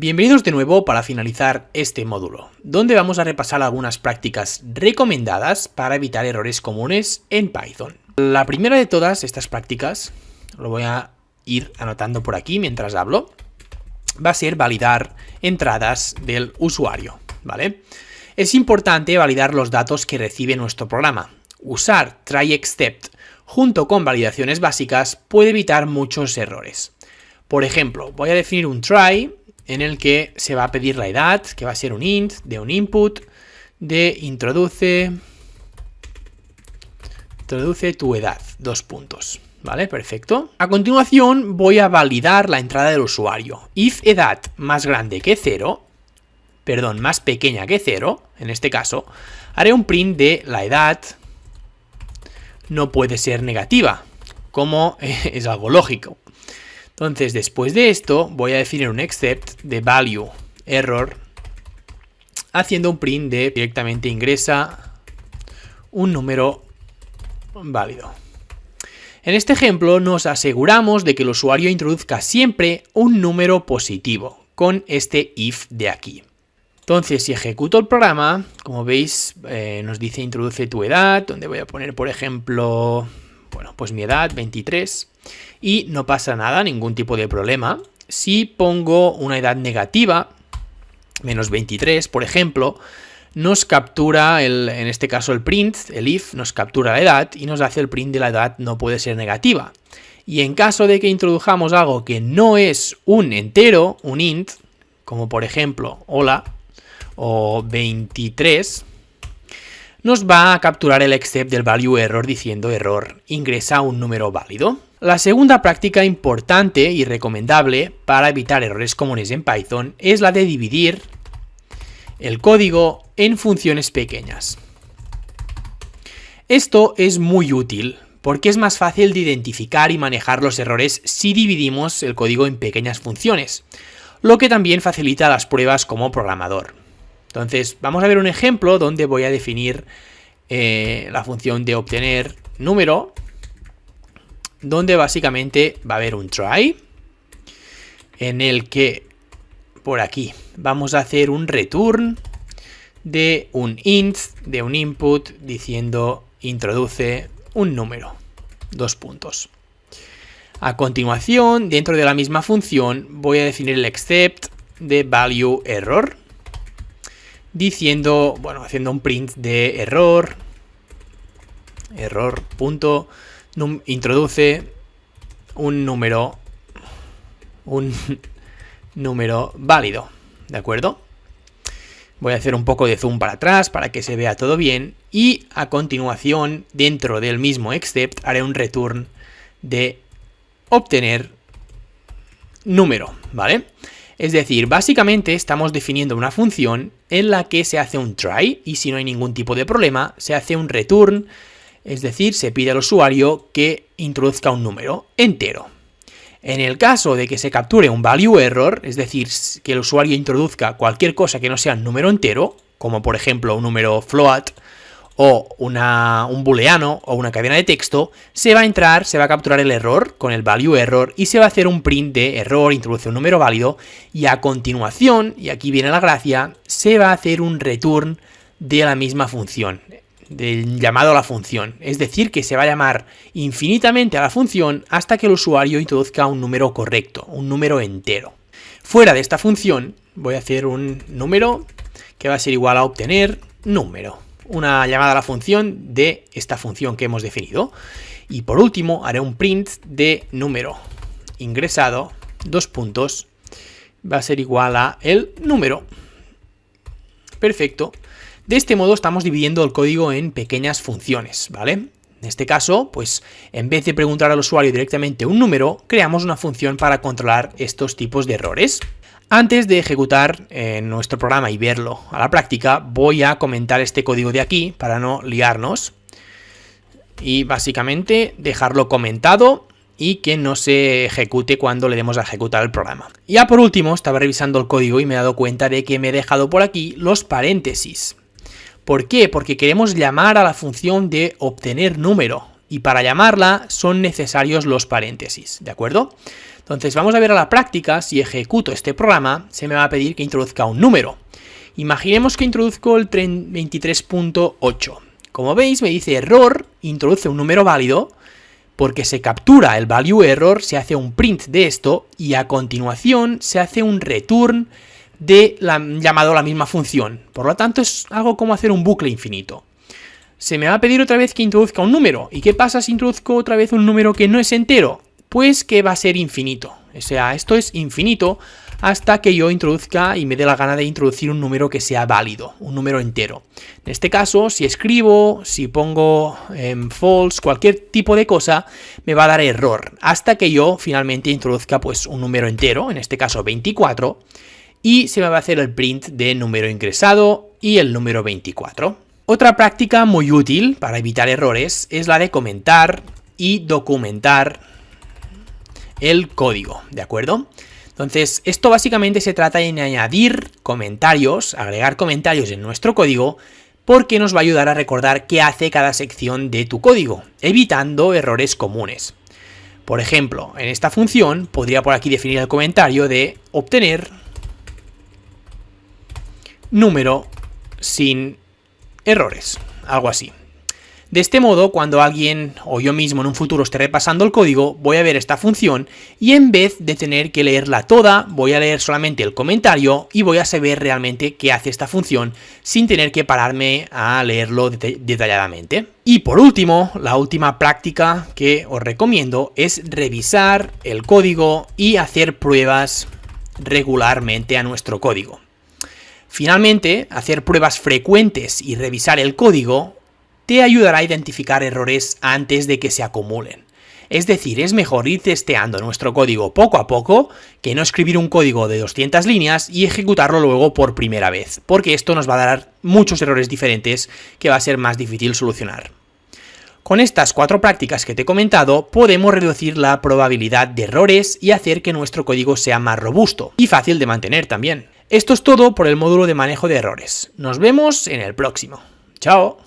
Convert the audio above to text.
Bienvenidos de nuevo para finalizar este módulo, donde vamos a repasar algunas prácticas recomendadas para evitar errores comunes en Python. La primera de todas estas prácticas, lo voy a ir anotando por aquí mientras hablo, va a ser validar entradas del usuario, ¿vale? Es importante validar los datos que recibe nuestro programa. Usar try-except junto con validaciones básicas puede evitar muchos errores. Por ejemplo, voy a definir un try en el que se va a pedir la edad, que va a ser un int de un input de introduce tu edad, 2 puntos. ¿Vale? Perfecto. A continuación voy a validar la entrada del usuario. If edad más pequeña que 0, en este caso, haré un print de la edad no puede ser negativa, como es algo lógico. Entonces, después de esto, voy a definir un except de value error, haciendo un print de directamente ingresa un número válido. En este ejemplo, nos aseguramos de que el usuario introduzca siempre un número positivo con este if de aquí. Entonces, si ejecuto el programa, como veis, nos dice introduce tu edad, donde voy a poner, por ejemplo, pues mi edad, 23, y no pasa nada, ningún tipo de problema. Si pongo una edad negativa, menos 23, por ejemplo, nos captura, en este caso el print, el if, nos captura la edad y nos hace el print de la edad no puede ser negativa. Y en caso de que introdujamos algo que no es un entero, un int, como por ejemplo, hola, o 23, nos va a capturar el except del value error diciendo error, ingresa un número válido. La segunda práctica importante y recomendable para evitar errores comunes en Python es la de dividir el código en funciones pequeñas. Esto es muy útil porque es más fácil de identificar y manejar los errores si dividimos el código en pequeñas funciones, lo que también facilita las pruebas como programador. Entonces, vamos a ver un ejemplo donde voy a definir la función de obtener número, donde básicamente va a haber un try, en el que por aquí vamos a hacer un return de un int, de un input, diciendo introduce un número, 2 puntos. A continuación, dentro de la misma función, voy a definir el except de value error, diciendo, haciendo un print de error punto, introduce un número válido, ¿de acuerdo? Voy a hacer un poco de zoom para atrás para que se vea todo bien y a continuación, dentro del mismo except, haré un return de obtener número, ¿vale? Es decir, básicamente estamos definiendo una función en la que se hace un try y si no hay ningún tipo de problema, se hace un return, es decir, se pide al usuario que introduzca un número entero. En el caso de que se capture un value error, es decir, que el usuario introduzca cualquier cosa que no sea un número entero, como por ejemplo un número float o un booleano o una cadena de texto, se va a capturar el error con el value error y se va a hacer un print de error, introduce un número válido y a continuación, y aquí viene la gracia, se va a hacer un return de la misma función, del llamado a la función, es decir, que se va a llamar infinitamente a la función hasta que el usuario introduzca un número correcto, un número entero. Fuera de esta función voy a hacer un número que va a ser igual a obtener número, una llamada a la función de esta función que hemos definido. Y por último haré un print de número ingresado, 2 puntos, va a ser igual a el número. Perfecto. De este modo estamos dividiendo el código en pequeñas funciones, ¿vale? En este caso, pues en vez de preguntar al usuario directamente un número, creamos una función para controlar estos tipos de errores. Antes de ejecutar nuestro programa y verlo a la práctica, voy a comentar este código de aquí para no liarnos y básicamente dejarlo comentado y que no se ejecute cuando le demos a ejecutar el programa. Ya por último, estaba revisando el código y me he dado cuenta de que me he dejado por aquí los paréntesis. ¿Por qué? Porque queremos llamar a la función de obtener número y para llamarla son necesarios los paréntesis, ¿de acuerdo? Entonces vamos a ver a la práctica. Si ejecuto este programa, se me va a pedir que introduzca un número. Imaginemos que introduzco el 23.8. Como veis, me dice error, introduce un número válido, porque se captura el value error, se hace un print de esto, y a continuación se hace un return llamado la misma función. Por lo tanto, es algo como hacer un bucle infinito. Se me va a pedir otra vez que introduzca un número. ¿Y qué pasa si introduzco otra vez un número que no es entero? Pues que va a ser infinito. O sea, esto es infinito hasta que yo introduzca y me dé la gana de introducir un número que sea válido, un número entero. En este caso, si escribo, si pongo false, cualquier tipo de cosa, me va a dar error, hasta que yo finalmente introduzca pues un número entero, en este caso 24, y se me va a hacer el print de número ingresado y el número 24. Otra práctica muy útil para evitar errores es la de comentar y documentar el código, ¿de acuerdo? Entonces, esto básicamente se trata de añadir comentarios, agregar comentarios en nuestro código, porque nos va a ayudar a recordar qué hace cada sección de tu código, evitando errores comunes. Por ejemplo, en esta función podría por aquí definir el comentario de obtener número sin errores, algo así. De este modo, cuando alguien o yo mismo en un futuro esté repasando el código, voy a ver esta función y en vez de tener que leerla toda, voy a leer solamente el comentario y voy a saber realmente qué hace esta función sin tener que pararme a leerlo detalladamente. Y por último, la última práctica que os recomiendo es revisar el código y hacer pruebas regularmente a nuestro código. Finalmente, hacer pruebas frecuentes y revisar el código te ayudará a identificar errores antes de que se acumulen. Es decir, es mejor ir testeando nuestro código poco a poco que no escribir un código de 200 líneas y ejecutarlo luego por primera vez, porque esto nos va a dar muchos errores diferentes que va a ser más difícil solucionar. Con estas 4 prácticas que te he comentado, podemos reducir la probabilidad de errores y hacer que nuestro código sea más robusto y fácil de mantener también. Esto es todo por el módulo de manejo de errores. Nos vemos en el próximo. ¡Chao!